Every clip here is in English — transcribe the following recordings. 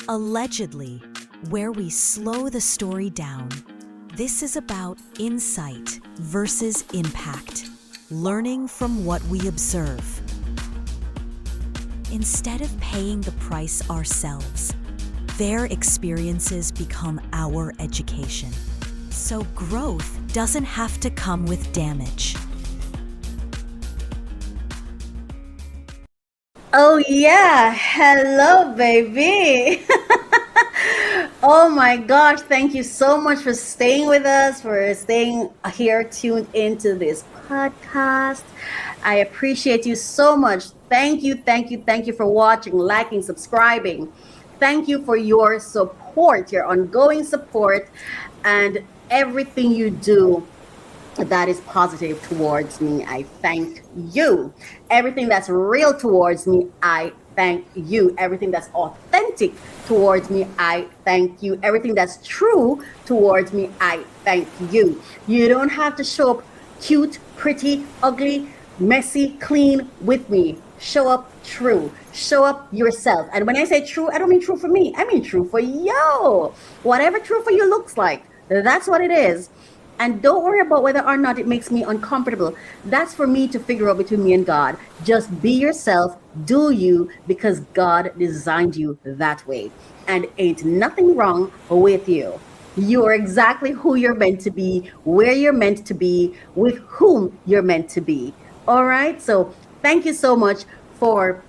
Allegedly, where we slow the story down. This is about insight versus impact, learning from what we observe. Instead of paying the price ourselves, their experiences become our education. So growth doesn't have to come with damage. Oh yeah, hello baby. Oh my gosh, thank you so much for staying with us, for staying here tuned into this podcast. I appreciate you so much. Thank you for watching, liking, subscribing. Thank you for your support, your ongoing support, and everything you do that is positive towards me. I thank you. Everything that's real towards me, I thank you. Everything that's authentic towards me, I thank you. Everything that's true towards me, I thank you. You don't have to show up cute, pretty, ugly, messy, clean with me. Show up true. Show up yourself. And when I say true, I don't mean true for me. I mean true for you. Whatever true for you looks like, that's what it is. And don't worry about whether or not it makes me uncomfortable. That's for me to figure out between me and God. Just be yourself, do you, because God designed you that way. And ain't nothing wrong with you. You are exactly who you're meant to be, where you're meant to be, with whom you're meant to be. All right? So thank you so much for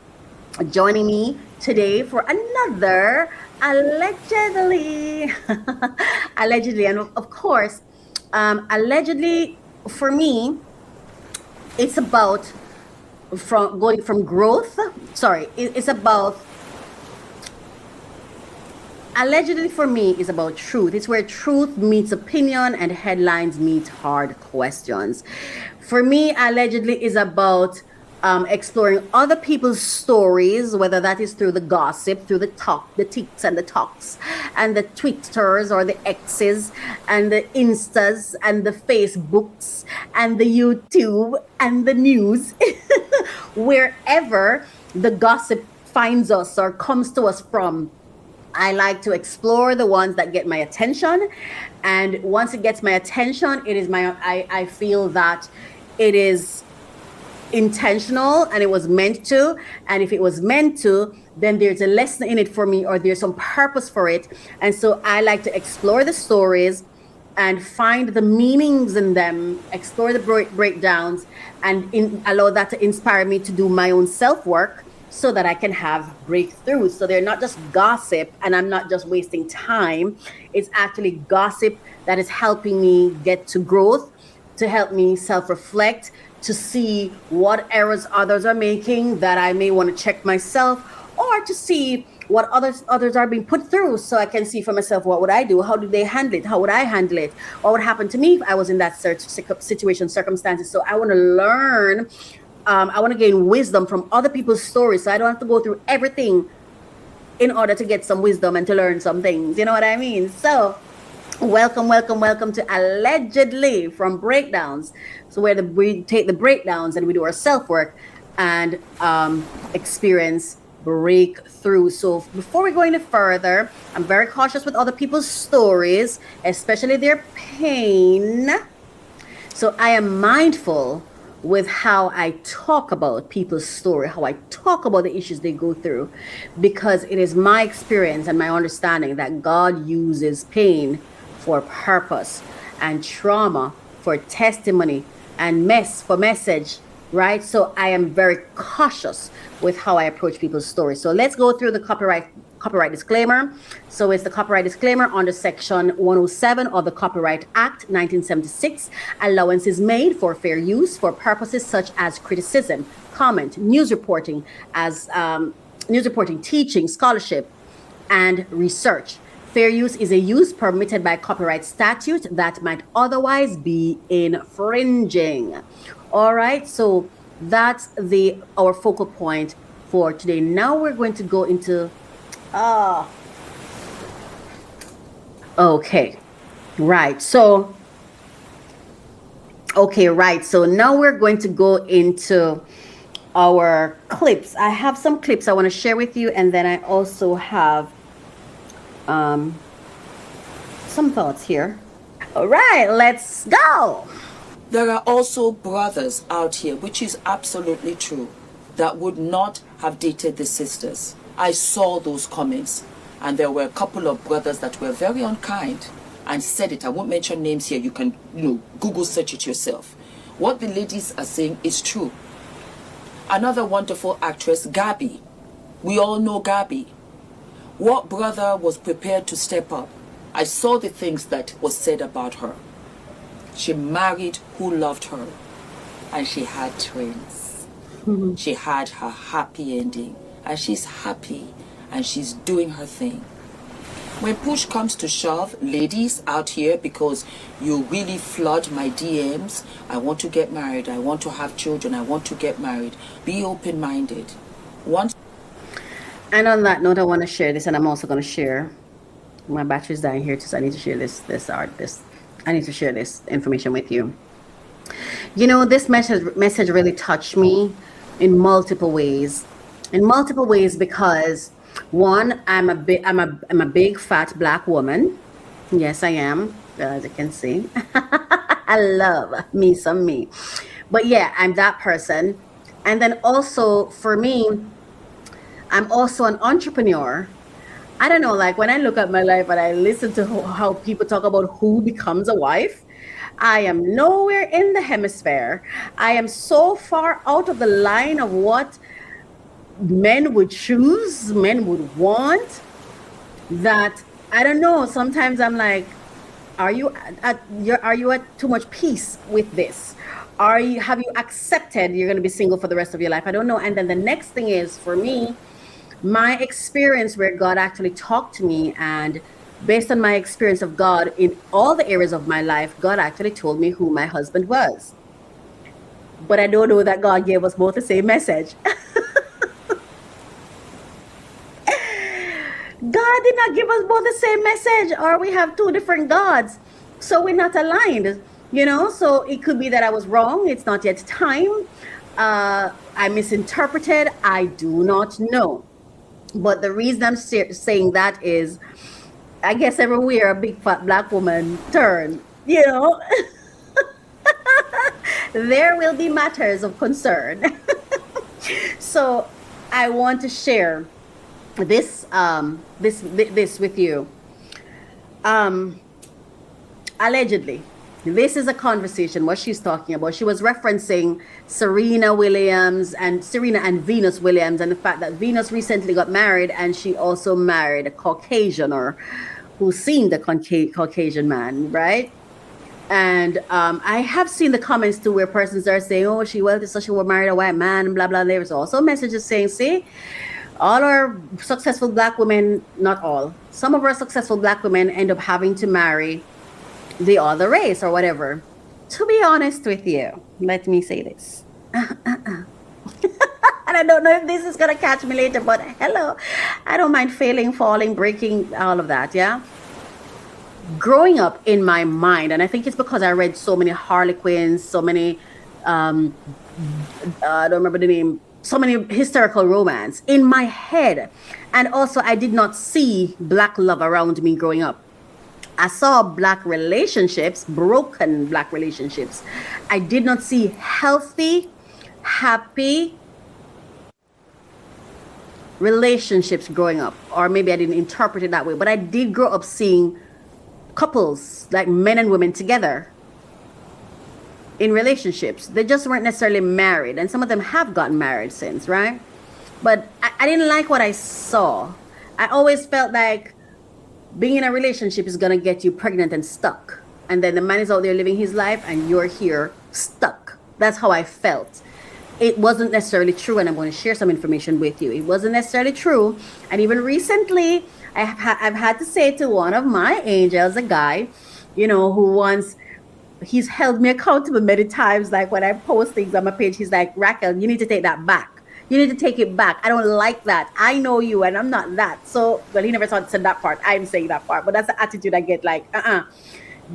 joining me today for another allegedly. Allegedly. And of course, allegedly, for me, it's about from going from growth. Sorry, it's about allegedly for me is about truth. It's where truth meets opinion and headlines meet hard questions. For me, allegedly is about exploring other people's stories, whether that is through the gossip, through the talk, the ticks and the talks, and the Twitters or the X's, and the Instas, and the Facebooks, and the YouTube, and the news, wherever the gossip finds us or comes to us from. I like to explore the ones that get my attention. And once it gets my attention, it is I feel that it is intentional and it was meant to. And if it was meant to, then there's a lesson in it for me, or there's some purpose for it. And so I like to explore the stories and find the meanings in them, explore the breakdowns, and allow that to inspire me to do my own self-work so that I can have breakthroughs. So they're not just gossip, and I'm not just wasting time. It's actually gossip that is helping me get to growth, to help me self-reflect, to see what errors others are making that I may want to check myself, or to see what others are being put through, so I can see for myself, what would I do? How do they handle it? How would I handle it? What would happen to me if I was in that situation, circumstances? So I want to learn. I want to gain wisdom from other people's stories, so I don't have to go through everything in order to get some wisdom and to learn some things. You know what I mean? So welcome to Allegedly from Breakdowns. So where we take the breakdowns and we do our self-work and experience breakthrough. So before we go any further, I'm very cautious with other people's stories, especially their pain. So I am mindful with how I talk about people's story, how I talk about the issues they go through, because it is my experience and my understanding that God uses pain for purpose, and trauma for testimony, and mess for message, right? So I am very cautious with how I approach people's stories. So let's go through the copyright disclaimer. So it's the copyright disclaimer under section 107 of the Copyright Act 1976. Allowance is made for fair use for purposes such as criticism, comment, news reporting, teaching, scholarship, and research. Fair use is a use permitted by copyright statute that might otherwise be infringing. All right, so that's our focal point for today. Now we're going to go into okay, right. So now we're going to go into our clips. I have some clips I want to share with you, and then I also have Some thoughts here. All right, let's go. There are also brothers out here, which is absolutely true, that would not have dated the sisters. I saw those comments, and there were a couple of brothers that were very unkind and said it. I won't mention names here. You can, Google search it yourself. What the ladies are saying is true. Another wonderful actress, Gabby. We all know Gabby. What brother was prepared to step up? I saw the things that was said about her. She married who loved her, and she had twins. She had her happy ending, and she's happy, and she's doing her thing. When push comes to shove, ladies out here, because you really flood my DMs, I want to get married, I want to have children, I want to get married. Be open-minded. And on that note, I want to share this, and I'm also going to share. My battery's dying here too, so I need to share this. I need to share this information with you. This message really touched me in multiple ways. Because one, I'm a big fat black woman. Yes, I am, as you can see. I love me some me. But yeah, I'm that person. And then also for me, I'm also an entrepreneur. I don't know, like when I look at my life and I listen to how people talk about who becomes a wife, I am nowhere in the hemisphere. I am so far out of the line of what men would choose, men would want, that I don't know. Sometimes I'm like, are you at too much peace with this? Have you accepted you're going to be single for the rest of your life? I don't know. And then the next thing is, for me, my experience where God actually talked to me, and based on my experience of God in all the areas of my life, God actually told me who my husband was. But I don't know that God gave us both the same message. God did not give us both the same message, or we have two different gods. So we're not aligned, So it could be that I was wrong. It's not yet time. I misinterpreted. I do not know. But the reason I'm saying that is, I guess everywhere a big fat black woman turn, there will be matters of concern. So I want to share this with you. Allegedly, this is a conversation, what she's talking about. She was referencing Serena and Venus Williams, and the fact that Venus recently got married, and she also married a Caucasian, or who seemed a Caucasian man, right? And I have seen the comments too, where persons are saying, oh, she wealthy, so she will marry a white man, blah, blah. There's also messages saying, see, all our successful black women, not all, some of our successful black women end up having to marry the other race or whatever. To be honest with you, let me say this. And I don't know if this is going to catch me later, but hello, I don't mind failing, falling, breaking, all of that, yeah? Growing up in my mind, and I think it's because I read so many Harlequins, so many, I don't remember the name, so many historical romance in my head. And also I did not see black love around me growing up. I saw black relationships, broken black relationships. I did not see healthy, happy relationships growing up. Or maybe I didn't interpret it that way. But I did grow up seeing couples, like men and women together in relationships. They just weren't necessarily married. And some of them have gotten married since, right? But I didn't like what I saw. I always felt like being in a relationship is going to get you pregnant and stuck. And then the man is out there living his life and you're here stuck. That's how I felt. It wasn't necessarily true, and I'm going to share some information with you. It wasn't necessarily true. And even recently, I've had to say to one of my angels, a guy, he's held me accountable many times. Like when I post things on my page, he's like, Raquel, you need to take that back. You need to take it back. I don't like that. I know you and I'm not that. So, well, he never said that part. I'm saying that part. But that's the attitude I get, like,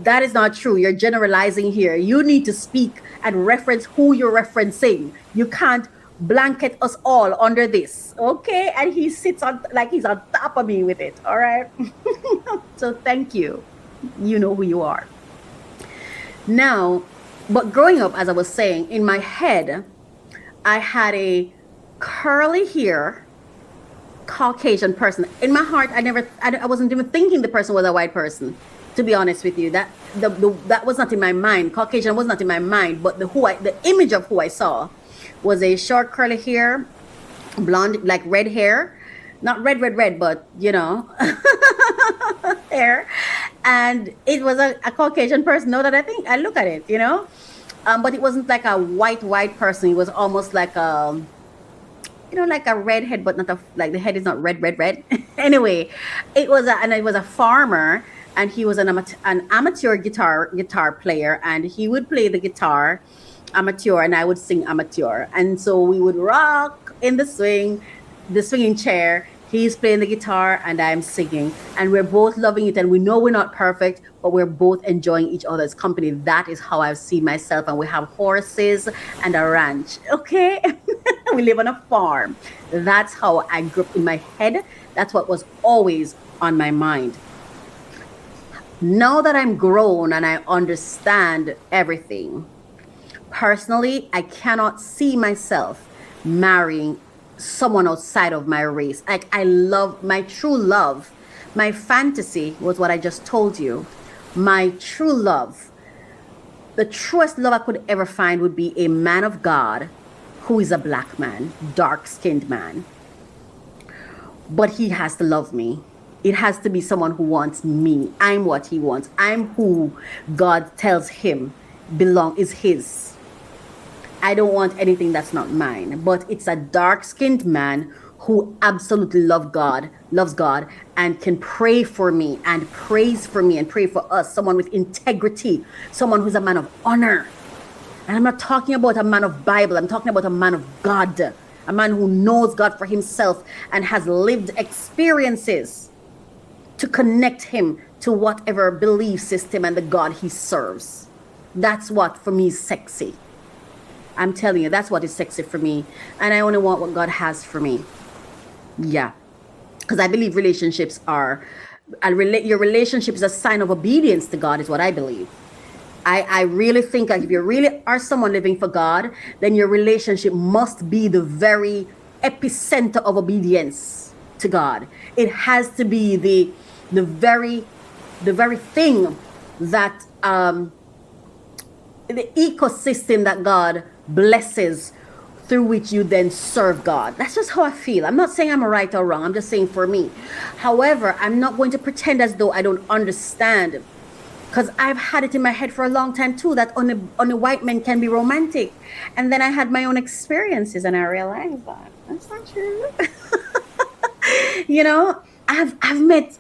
that is not true. You're generalizing here. You need to speak and reference who you're referencing. You can't blanket us all under this. Okay? And he sits on, like he's on top of me with it. All right? So thank you. You know who you are. Now, but growing up, as I was saying, in my head, I had a curly hair Caucasian person. In my heart, I wasn't even thinking the person was a white person. To be honest with you, that was not in my mind. Caucasian was not in my mind, but the image of who I saw was a short curly hair, blonde, like red hair, not red, but hair, and it was a Caucasian person. Now that I look at it, but it wasn't like a white person. It was almost like a like a redhead, but not like the head is not red. Anyway, it was a farmer, and he was an amateur guitar player, and he would play the guitar amateur, and I would sing amateur, and so we would rock in the swinging chair. He's playing the guitar and I'm singing, and we're both loving it, and we know we're not perfect, but we're both enjoying each other's company. That is how I see myself, and we have horses and a ranch. Okay. We live on a farm. That's how I grew up in my head. That's what was always on my mind. Now that I'm grown and I understand everything, personally, I cannot see myself marrying someone outside of my race. Like, I love my true love. My fantasy was what I just told you. My true love, the truest love I could ever find would be a man of God who is a black man, dark-skinned man. But he has to love me. It has to be someone who wants me. I'm what he wants. I'm who God tells him is his. I don't want anything that's not mine. But it's a dark-skinned man who absolutely loves God, and can pray for me and praise for me and pray for us. Someone with integrity, someone who's a man of honor. And I'm not talking about a man of Bible. I'm talking about a man of God, a man who knows God for himself and has lived experiences to connect him to whatever belief system and the God he serves. That's what for me is sexy. I'm telling you, that's what is sexy for me. And I only want what God has for me. Yeah. Because I believe relationships are, your relationship is a sign of obedience to God, is what I believe. I really think like if you really are someone living for God, then your relationship must be the very epicenter of obedience to God. It has to be the very thing that the ecosystem that God blesses, through which you then serve God. That's just how I feel. I'm not saying I'm right or wrong. I'm just saying for me. However, I'm not going to pretend as though I don't understand, because I've had it in my head for a long time too, that only white men can be romantic. And then I had my own experiences and I realized that that's not true. I've met,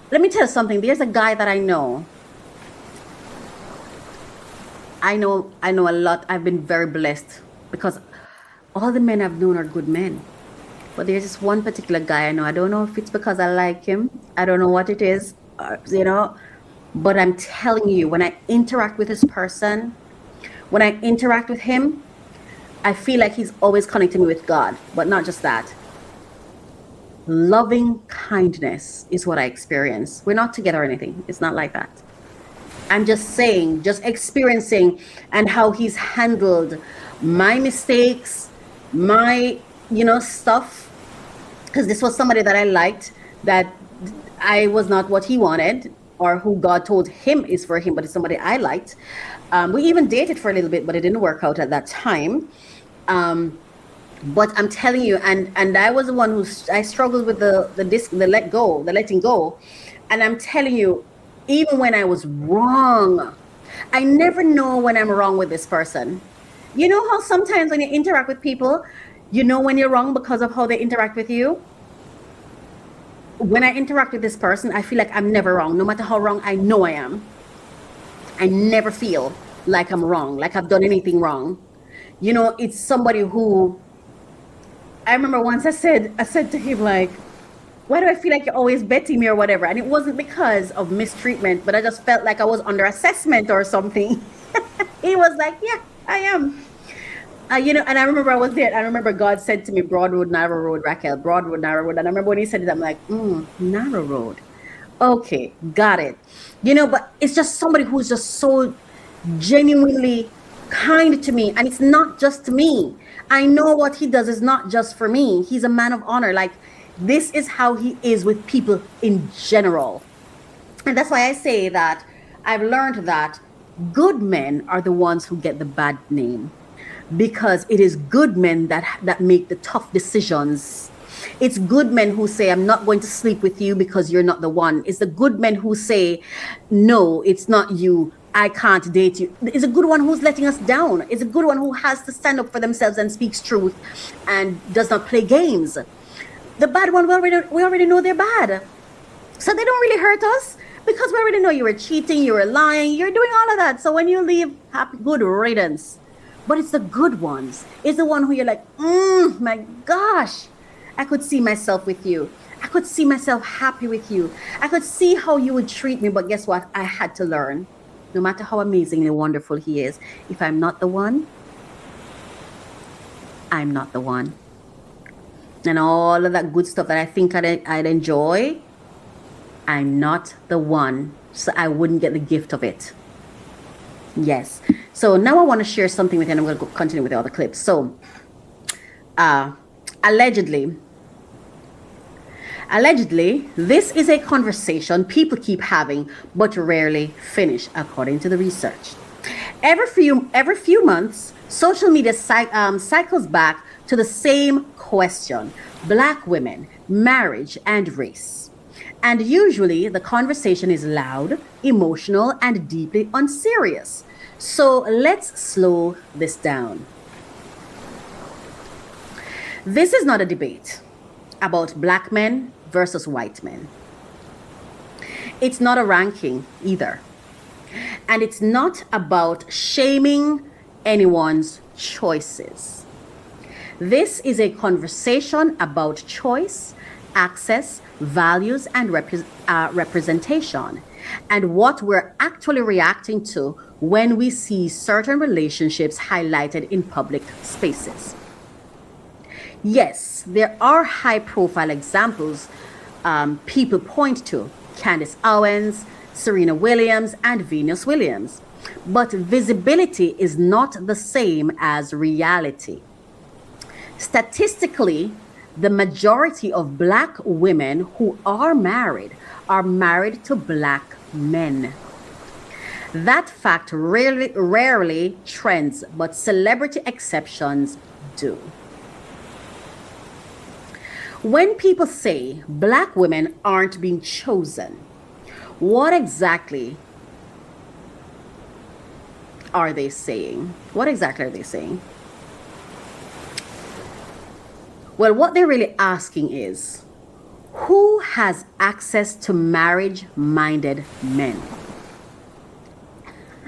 let me tell you something. There's a guy that I know. I know a lot. I've been very blessed because all the men I've known are good men. But there's this one particular guy I know. I don't know if it's because I like him. I don't know what it is, but I'm telling you, when I interact with this person, when I interact with him, I feel like he's always connecting me with God. But not just that. Loving kindness is what I experience. We're not together or anything. It's not like that. I'm just saying, just experiencing, and how he's handled my mistakes, my, stuff. Because this was somebody that I liked, that I was not what he wanted, or who God told him is for him, but it's somebody I liked. We even dated for a little bit, but it didn't work out at that time. But I'm telling you, and I was the one I struggled with the letting go. And I'm telling you, even when I was wrong, I never know when I'm wrong with this person. You know how sometimes when you interact with people, you know when you're wrong because of how they interact with you? When I interact with this person, I feel like I'm never wrong. No matter how wrong I know I am, I never feel like I'm wrong, like I've done anything wrong. It's somebody who, I remember once I said to him, like, why do I feel like you're always betting me or whatever? And it wasn't because of mistreatment, but I just felt like I was under assessment or something. He was like, yeah, I am. And I remember I was there. I remember God said to me, broad road, narrow road, Raquel, broad road, narrow road. And I remember when he said it, I'm like, narrow road. Okay, got it. You know, but it's just somebody who's just so genuinely kind to me. And it's not just to me. I know what he does is not just for me. He's a man of honor. Like, this is how he is with people in general. And that's why I say that I've learned that good men are the ones who get the bad name, because it is good men that make the tough decisions. It's good men who say, I'm not going to sleep with you because you're not the one. It's the good men who say, no, it's not you, I can't date you. It's a good one who's letting us down. It's a good one who has to stand up for themselves and speaks truth and does not play games. The bad one, we already know they're bad. So they don't really hurt us because we already know you were cheating, you were lying, you're doing all of that. So when you leave, happy, good riddance. But it's the good ones. It's the one who you're like, my gosh, I could see myself with you. I could see myself happy with you. I could see how you would treat me. But guess what? I had to learn. No matter how amazingly wonderful he is, if I'm not the one, I'm not the one. And all of that good stuff that I think I'd enjoy, I'm not the one. So I wouldn't get the gift of it. Yes. So now I want to share something with you, and I'm going to continue with the other clips. So, allegedly, this is a conversation people keep having but rarely finish, according to the research. Every few months, social media cycles back to the same question: Black women, marriage, and race. And usually the conversation is loud, emotional, and deeply unserious. So let's slow this down. This is not a debate about black men versus white men. It's not a ranking either. And it's not about shaming anyone's choices. This is a conversation about choice, access, values, and representation, and what we're actually reacting to when we see certain relationships highlighted in public spaces. Yes, there are high-profile examples people point to: Candace Owens, Serena Williams, and Venus Williams. But visibility is not the same as reality. Statistically, the majority of black women who are married to black men. That fact rarely trends, but celebrity exceptions do. When people say black women aren't being chosen, what exactly are they saying? What exactly are they saying? Well, what they're really asking is, who has access to marriage-minded men?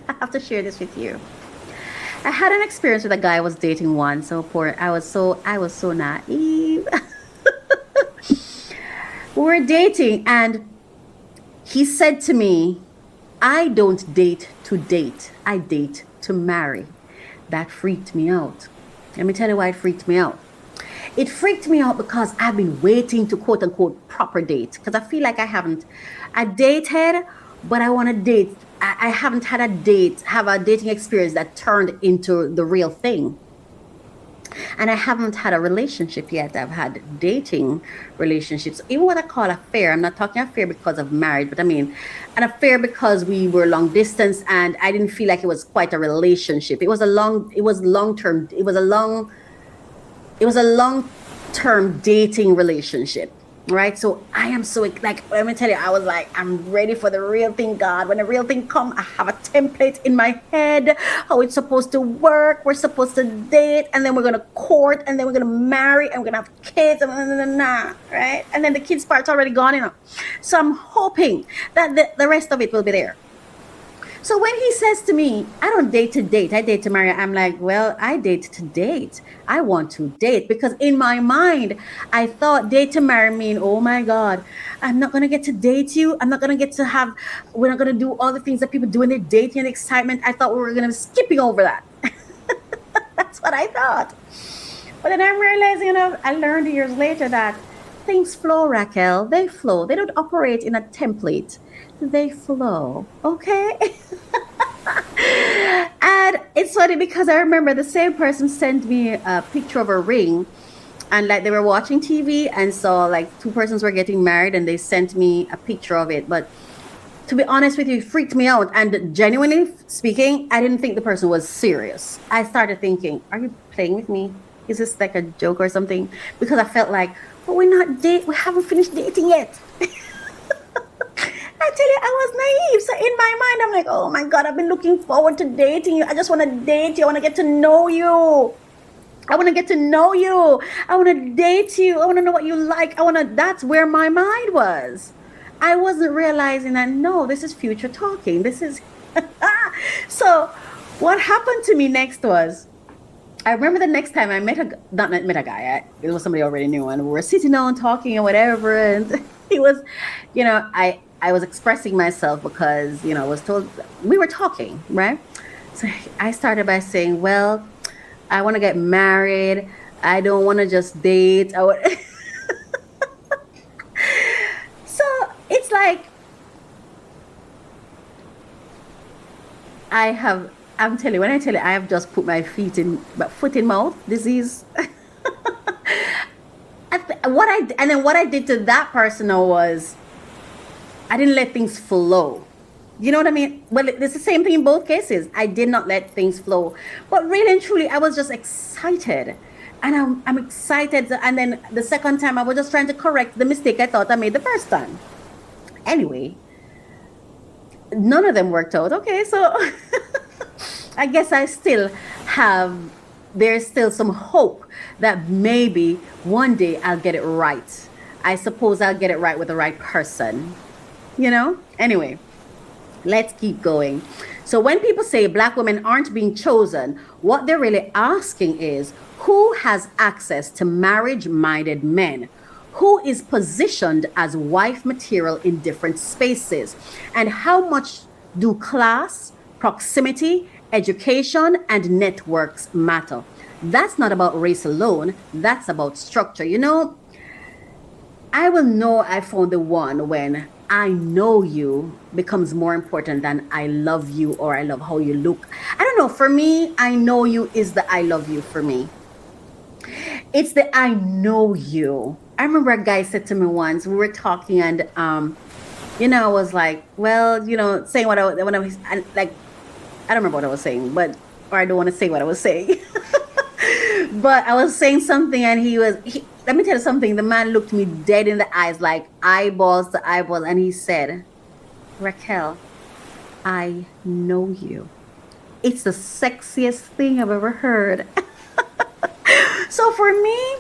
I have to share this with you. I had an experience with a guy I was dating once. So poor, I was so naive. We were dating, and he said to me, I don't date to date, I date to marry. That freaked me out. Let me tell you why it freaked me out. It freaked me out because I've been waiting to quote unquote proper date, because I feel like I dated, but I want to date. I haven't had a dating experience that turned into the real thing. And I haven't had a relationship yet. I've had dating relationships, even what I call affair. I'm not talking affair because of marriage, but I mean an affair because we were long distance, and I didn't feel like it was quite a relationship. It was a long term dating relationship, right? So I am so, like, let me tell you, I was like, I'm ready for the real thing, God. When the real thing come, I have a template in my head, how it's supposed to work. We're supposed to date, and then we're going to court, and then we're going to marry, and we're going to have kids, and right? And then the kids part's already gone, So I'm hoping that the rest of it will be there. So when he says to me, I don't date to date, I date to marry, I'm like, well, I date to date. I want to date, because in my mind, I thought date to marry mean, oh my God, I'm not going to get to date you. We're not going to do all the things that people do in their dating and excitement. I thought we were going to be skipping over that. That's what I thought. But then I'm realizing, I learned years later that Things flow, Raquel. They flow. They don't operate in a template. They flow. Okay? And it's funny because I remember the same person sent me a picture of a ring, and like they were watching TV and saw like two persons were getting married, and they sent me a picture of it. But to be honest with you, it freaked me out. And genuinely speaking, I didn't think the person was serious. I started thinking, are you playing with me? Is this like a joke or something? Because I felt like, but we haven't finished dating yet. I tell you, I was naive. So in my mind, I'm like, oh my God, I've been looking forward to dating you. I just want to date you. I want to get to know you. I want to get to know you. I want to date you. I want to know what you like. That's where my mind was. I wasn't realizing that, no, this is future talking. This is, so what happened to me next was, I remember the next time I met a guy, it was somebody I already knew, and we were sitting down talking and whatever, and he was, I was expressing myself because, I was told, we were talking, right? So I started by saying, well, I want to get married. I don't want to just date. So it's like, I'm telling you, when I tell you, I have just put my foot in mouth disease. And then what I did to that person was, I didn't let things flow. You know what I mean? Well, it's the same thing in both cases. I did not let things flow. But really and truly, I was just excited. And I'm excited. And then the second time, I was just trying to correct the mistake I thought I made the first time. Anyway, none of them worked out. Okay, so I guess there's still some hope that maybe one day I'll get it right. I suppose I'll get it right with the right person. Anyway, let's keep going. So when people say Black women aren't being chosen, what they're really asking is, who has access to marriage-minded men? Who is positioned as wife material in different spaces? And how much do class, proximity, education, and networks matter? That's not about race alone. That's about structure. I will know I found the one when I know you becomes more important than I love you or I love how you look. I don't know. For me, I know you is the I love you for me. It's the I know you. I remember a guy said to me once, we were talking, and I was like, well, saying what I was like, I don't remember what I was saying, or I don't want to say what I was saying. But I was saying something, and let me tell you something. The man looked me dead in the eyes, like eyeballs to eyeballs, and he said, Raquel, I know you. It's the sexiest thing I've ever heard. So for me,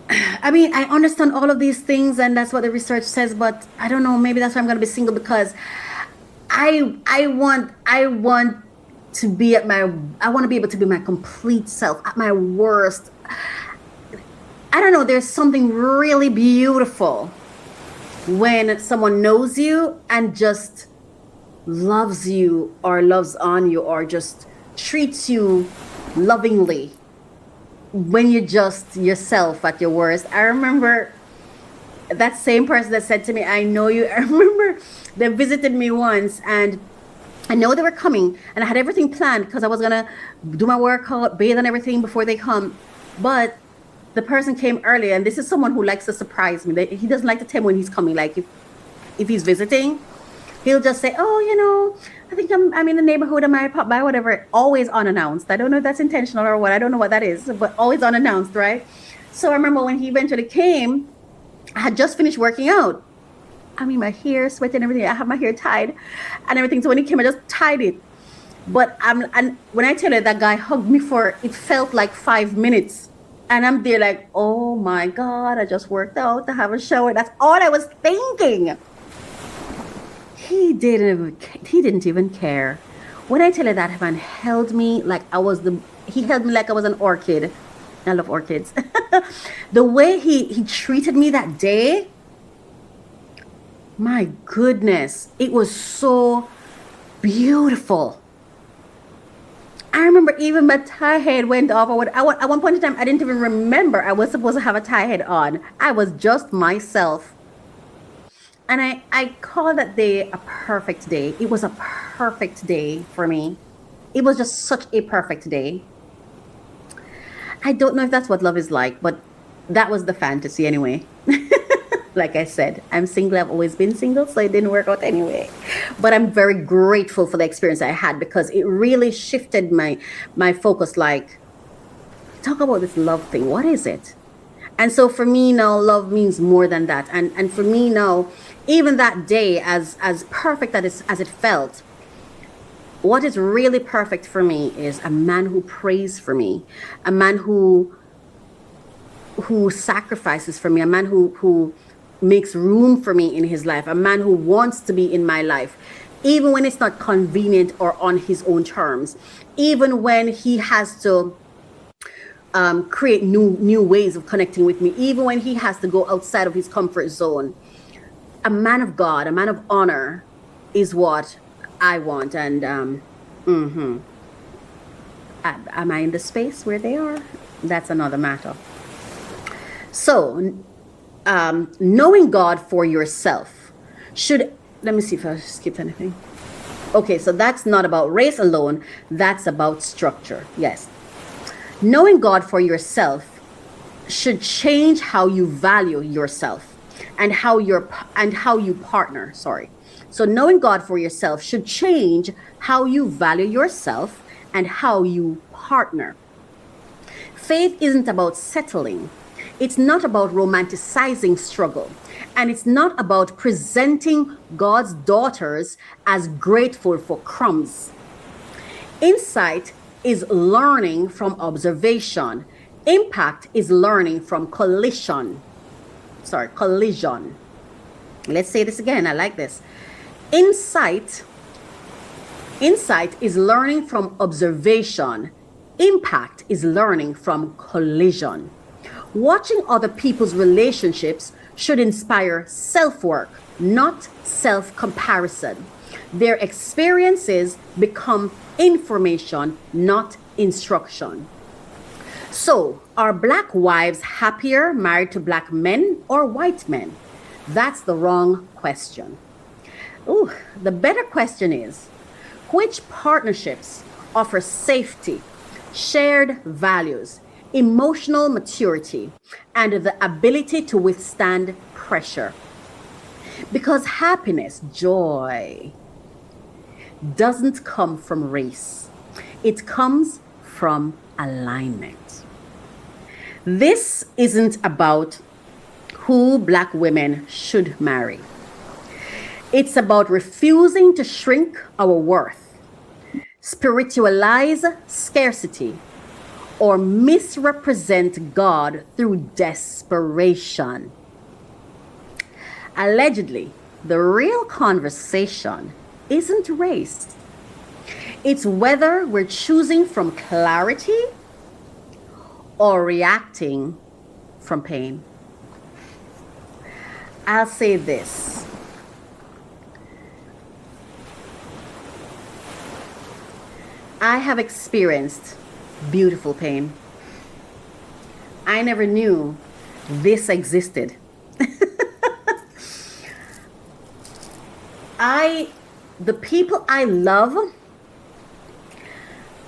I understand all of these things, and that's what the research says, but I don't know, maybe that's why I'm going to be single, because I want to be I want to be able to be my complete self at my worst. I don't know, there's something really beautiful when someone knows you and just loves you or loves on you or just treats you lovingly when you're just yourself at your worst. I remember that same person that said to me, I know you. I remember they visited me once, and I know they were coming, and I had everything planned because I was gonna do my workout, bathe and everything before they come. But the person came early, and this is someone who likes to surprise me. He doesn't like to tell me when he's coming. Like if he's visiting, he'll just say, oh, I think I'm in the neighborhood, I might pop by, whatever. Always unannounced. I don't know if that's intentional or what. I don't know what that is, but always unannounced, right? So I remember when he eventually came, I had just finished working out. My hair, sweating, everything. I have my hair tied and everything. So when he came, I just tied it. But and when I tell you, that guy hugged me for, it felt like 5 minutes. And I'm there like, oh my God, I just worked out, I have a shower. That's all I was thinking. He didn't even care. When I tell you that man held me like he held me like I was an orchid. I love orchids. The way he treated me that day, my goodness, it was so beautiful. I remember even my tie head went off. At one point in time, I didn't even remember I was supposed to have a tie head on. I was just myself. And I call that day a perfect day. It was a perfect day for me. It was just such a perfect day. I don't know if that's what love is like, but that was the fantasy anyway. Like I said, I'm single. I've always been single, so it didn't work out anyway. But I'm very grateful for the experience I had because it really shifted my focus. Like, talk about this love thing. What is it? And so for me now, love means more than that. And for me now, even that day, as perfect as it felt, what is really perfect for me is a man who prays for me, a man who sacrifices for me, a man who makes room for me in his life, a man who wants to be in my life, even when it's not convenient or on his own terms, even when he has to create new ways of connecting with me, even when he has to go outside of his comfort zone. A man of God, a man of honor is what I want. And am I in the space where they are? That's another matter. So knowing God for yourself let me see if I skipped anything. Okay, so that's not about race alone, that's about structure. Yes. Knowing God for yourself should change how you value yourself and how you partner. So knowing God for yourself should change how you value yourself and how you partner. Faith isn't about settling. It's not about romanticizing struggle. And it's not about presenting God's daughters as grateful for crumbs. Insight is learning from observation. Impact is learning from collision. Let's say this again. I like this. Insight is learning from observation. Impact is learning from collision. Watching other people's relationships should inspire self-work, not self-comparison. Their experiences become information, not instruction. So, are Black wives happier married to Black men or white men? That's the wrong question. Ooh, the better question is, which partnerships offer safety, shared values, emotional maturity, and the ability to withstand pressure? Because happiness, joy, doesn't come from race. It comes from alignment. This isn't about who Black women should marry. It's about refusing to shrink our worth, spiritualize scarcity, or misrepresent God through desperation. Allegedly, the real conversation isn't race. It's whether we're choosing from clarity or reacting from pain. I'll say this. I have experienced beautiful pain. I never knew this existed. The people I love,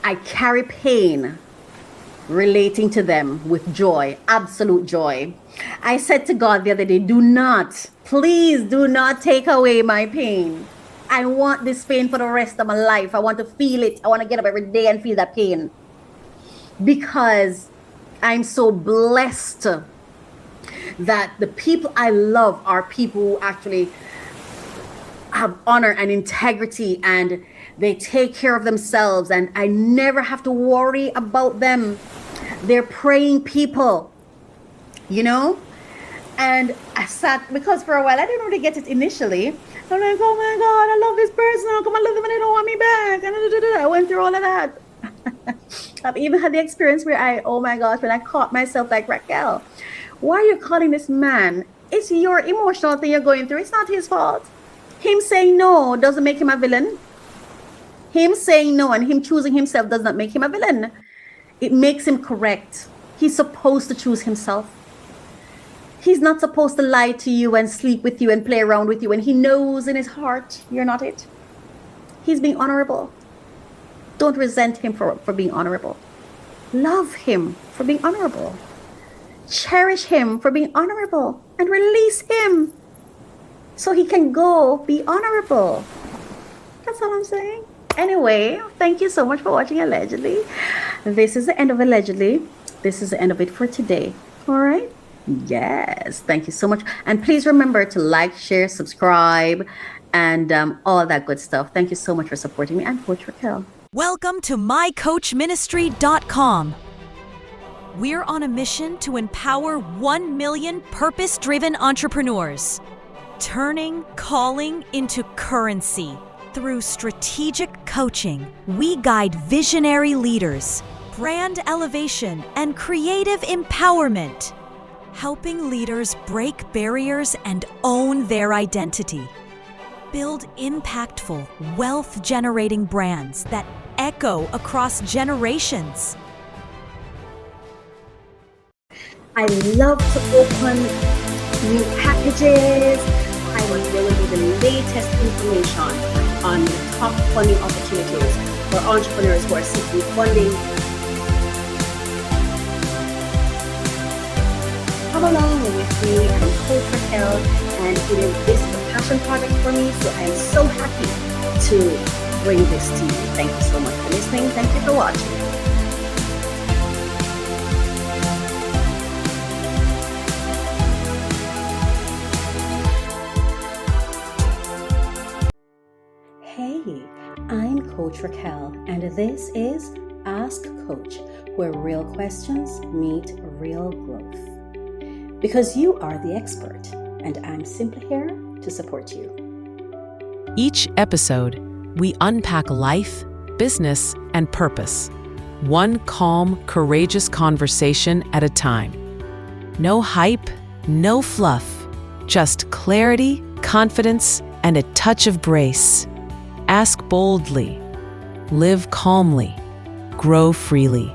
I carry pain relating to them with joy, absolute joy. I said to God the other day, please do not take away my pain. I want this pain for the rest of my life. I want to feel it. I want to get up every day and feel that pain. Because I'm so blessed that the people I love are people who actually have honor and integrity, and they take care of themselves, and I never have to worry about them. They're praying people, and I sat, because for a while I didn't really get it initially. I'm like, oh my God, I love this person. How come I love them and they don't want me back? And I went through all of that. I've even had the experience where oh my gosh, when I caught myself like, Raquel, why are you calling this man? It's your emotional thing you're going through. It's not his fault. Him saying no doesn't make him a villain. Him saying no and him choosing himself does not make him a villain. It makes him correct. He's supposed to choose himself. He's not supposed to lie to you and sleep with you and play around with you when he knows in his heart you're not it. He's being honorable. Don't resent him for being honorable. Love him for being honorable. Cherish him for being honorable and release him so he can go be honorable. That's all I'm saying. Anyway, thank you so much for watching Allegedly. This is the end of Allegedly. This is the end of it for today. All right? Yes. Thank you so much. And please remember to like, share, subscribe, and all that good stuff. Thank you so much for supporting me. I'm Coach Raquel. Welcome to mycoachministry.com. We're on a mission to empower 1 million purpose-driven entrepreneurs, turning calling into currency. Through strategic coaching, we guide visionary leaders, brand elevation, and creative empowerment, helping leaders break barriers and own their identity. Build impactful, wealth-generating brands that echo across generations. I love to open new packages. I want to deliver the latest information on the top funding opportunities for entrepreneurs who are seeking funding. Come along with me. I'm Coach Raquel, and this is a passion project for me, so I am so happy to bring this to you. Thank you so much for listening. Thank you for watching. Hey, I'm Coach Raquel, and this is Ask Coach, where real questions meet real growth. Because you are the expert, and I'm simply here to support you. Each episode, we unpack life, business, and purpose. One calm, courageous conversation at a time. No hype, no fluff, just clarity, confidence, and a touch of grace. Ask boldly, live calmly, grow freely.